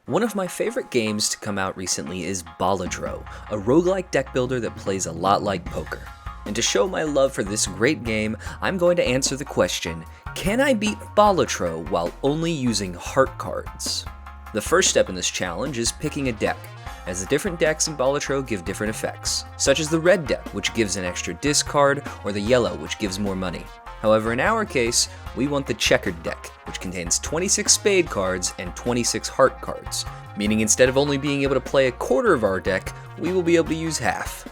One of my favorite games to come out recently is Balatro, a roguelike deck builder that plays a lot like poker. And to show my love for this great game, I'm going to answer the question, can I beat Balatro while only using heart cards? The first step in this challenge is picking a deck, as the different decks in Balatro give different effects, such as the red deck, which gives an extra discard, or the yellow, which gives more money. However, in our case, we want the checkered deck, which contains 26 spade cards and 26 heart cards, meaning instead of only being able to play a quarter of our deck, we will be able to use half.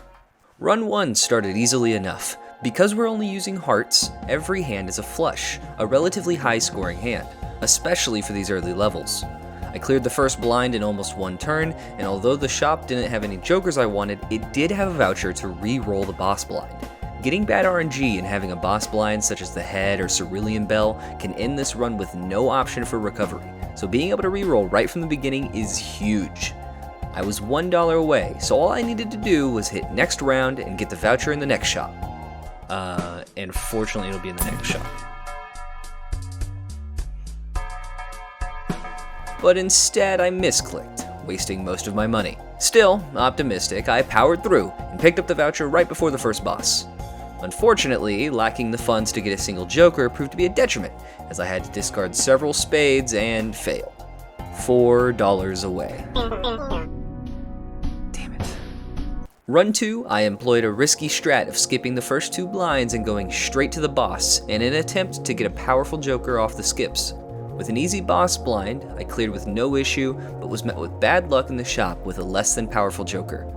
Run 1 started easily enough. Because we're only using hearts, every hand is a flush, a relatively high scoring hand, especially for these early levels. I cleared the first blind in almost one turn, and although the shop didn't have any jokers I wanted, it did have a voucher to re-roll the boss blind. Getting bad RNG and having a boss blind such as the head or cerulean bell can end this run with no option for recovery, so being able to reroll right from the beginning is huge. I was $1 away, so all I needed to do was hit next round and get the voucher in the next shop. And fortunately it'll be in the next shop. But instead I misclicked, wasting most of my money. Still, optimistic, I powered through and picked up the voucher right before the first boss. Unfortunately, lacking the funds to get a single joker proved to be a detriment, as I had to discard several spades and failed. $4 away. Damn it. Run 2, I employed a risky strat of skipping the first 2 blinds and going straight to the boss in an attempt to get a powerful joker off the skips. With an easy boss blind, I cleared with no issue, but was met with bad luck in the shop with a less than powerful joker.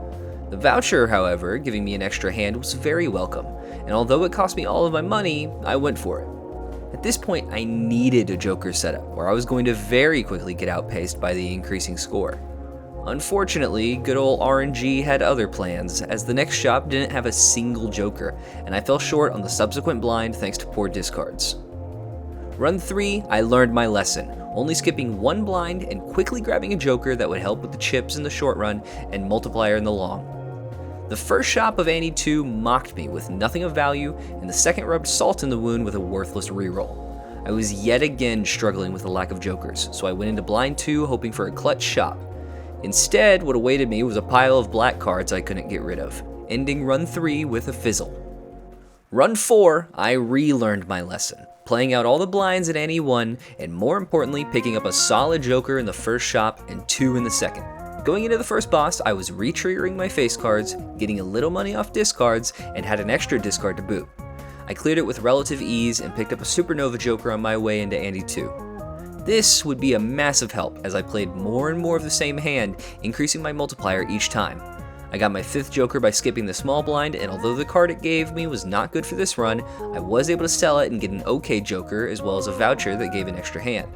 The voucher, however, giving me an extra hand was very welcome, and although it cost me all of my money, I went for it. At this point, I needed a joker setup, or I was going to very quickly get outpaced by the increasing score. Unfortunately, good old RNG had other plans, as the next shop didn't have a single joker, and I fell short on the subsequent blind thanks to poor discards. Run 3, I learned my lesson, only skipping 1 blind and quickly grabbing a joker that would help with the chips in the short run and multiplier in the long. The first shop of Annie 2 mocked me with nothing of value, and the second rubbed salt in the wound with a worthless reroll. I was yet again struggling with the lack of jokers, so I went into blind 2 hoping for a clutch shop. Instead, what awaited me was a pile of black cards I couldn't get rid of, ending run 3 with a fizzle. Run 4, I relearned my lesson, playing out all the blinds at Annie 1, and more importantly, picking up a solid joker in the first shop and 2 in the second. Going into the first boss, I was re-triggering my face cards, getting a little money off discards, and had an extra discard to boot. I cleared it with relative ease and picked up a supernova joker on my way into Annie 2. This would be a massive help as I played more and more of the same hand, increasing my multiplier each time. I got my 5th joker by skipping the small blind, and although the card it gave me was not good for this run, I was able to sell it and get an okay joker as well as a voucher that gave an extra hand.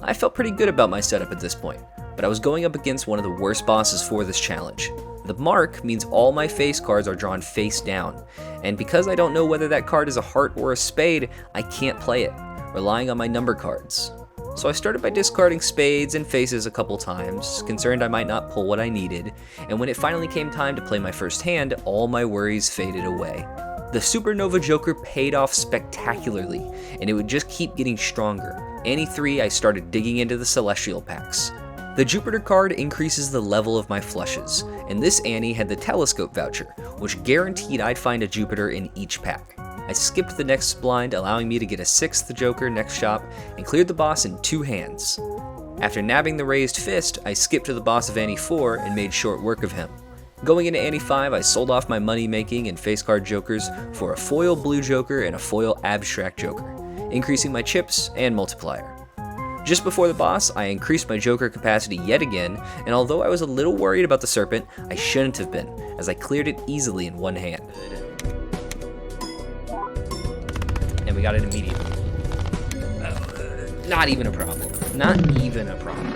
I felt pretty good about my setup at this point, but I was going up against one of the worst bosses for this challenge. The mark means all my face cards are drawn face down, and because I don't know whether that card is a heart or a spade, I can't play it, relying on my number cards. So I started by discarding spades and faces a couple times, concerned I might not pull what I needed, and when it finally came time to play my first hand, all my worries faded away. The Supernova Joker paid off spectacularly, and it would just keep getting stronger. Annie 3, I started digging into the Celestial packs. The Jupiter card increases the level of my flushes, and this Annie had the Telescope voucher, which guaranteed I'd find a Jupiter in each pack. I skipped the next blind, allowing me to get a 6th joker next shop, and cleared the boss in 2 hands. After nabbing the raised fist, I skipped to the boss of Annie 4 and made short work of him. Going into Annie 5, I sold off my money making and face card jokers for a foil blue joker and a foil abstract joker, increasing my chips and multiplier. Just before the boss, I increased my joker capacity yet again, and although I was a little worried about the serpent, I shouldn't have been, as I cleared it easily in 1 hand. And we got it immediately. Not even a problem. Not even a problem.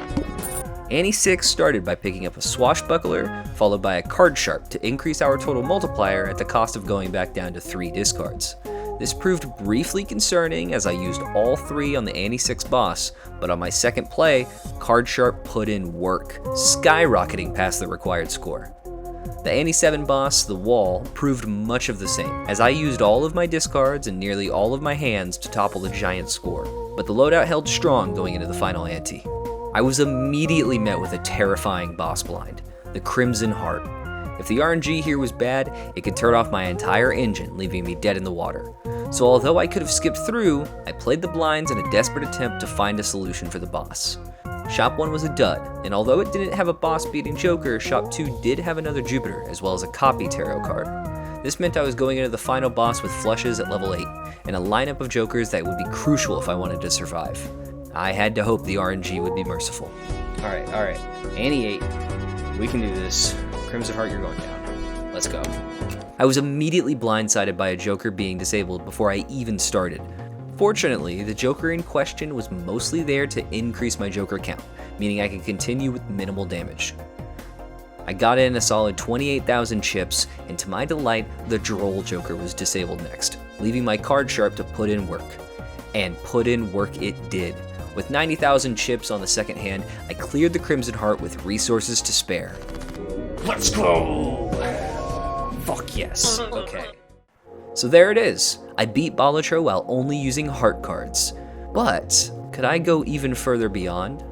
Annie 6 started by picking up a swashbuckler, followed by a card sharp to increase our total multiplier at the cost of going back down to 3 discards. This proved briefly concerning as I used all 3 on the Annie 6 boss, but on my second play, card sharp put in work, skyrocketing past the required score. The Annie 7 boss, the wall, proved much of the same, as I used all of my discards and nearly all of my hands to topple the giant score, but the loadout held strong going into the final ante. I was immediately met with a terrifying boss blind, the Crimson Heart. If the RNG here was bad, it could turn off my entire engine, leaving me dead in the water. So although I could have skipped through, I played the blinds in a desperate attempt to find a solution for the boss. Shop 1 was a dud, and although it didn't have a boss-beating Joker, Shop 2 did have another Jupiter, as well as a copy tarot card. This meant I was going into the final boss with flushes at level 8, and a lineup of Jokers that would be crucial if I wanted to survive. I had to hope the RNG would be merciful. Alright. Annie 8. We can do this. Crimson Heart, you're going down. Let's go. I was immediately blindsided by a Joker being disabled before I even started. Fortunately, the Joker in question was mostly there to increase my Joker count, meaning I could continue with minimal damage. I got in a solid 28,000 chips, and to my delight, the Droll Joker was disabled next, leaving my card sharp to put in work. And put in work it did. With 90,000 chips on the second hand, I cleared the Crimson Heart with resources to spare. Let's go! Fuck yes. Okay. So there it is. I beat Balatro while only using heart cards. But could I go even further beyond?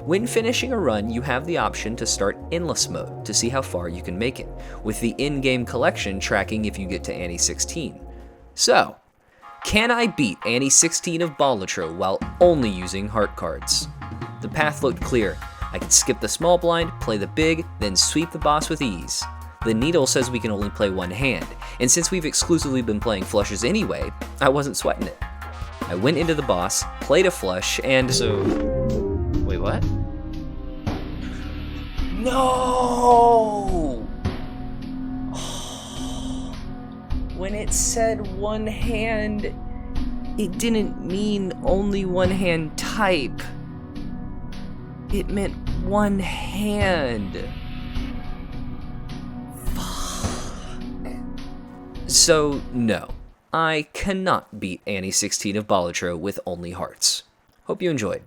When finishing a run, you have the option to start endless mode to see how far you can make it, with the in-game collection tracking if you get to Annie 16. So, can I beat Annie 16 of Balatro while only using heart cards? The path looked clear. I could skip the small blind, play the big, then sweep the boss with ease. The needle says we can only play one hand, and since we've exclusively been playing flushes anyway, I wasn't sweating it. I went into the boss, played a flush, and Wait, what? No! When it said one hand, it didn't mean only one hand type. It meant one hand. So, no, I cannot beat Annie 16 of Balatro with only hearts. Hope you enjoyed.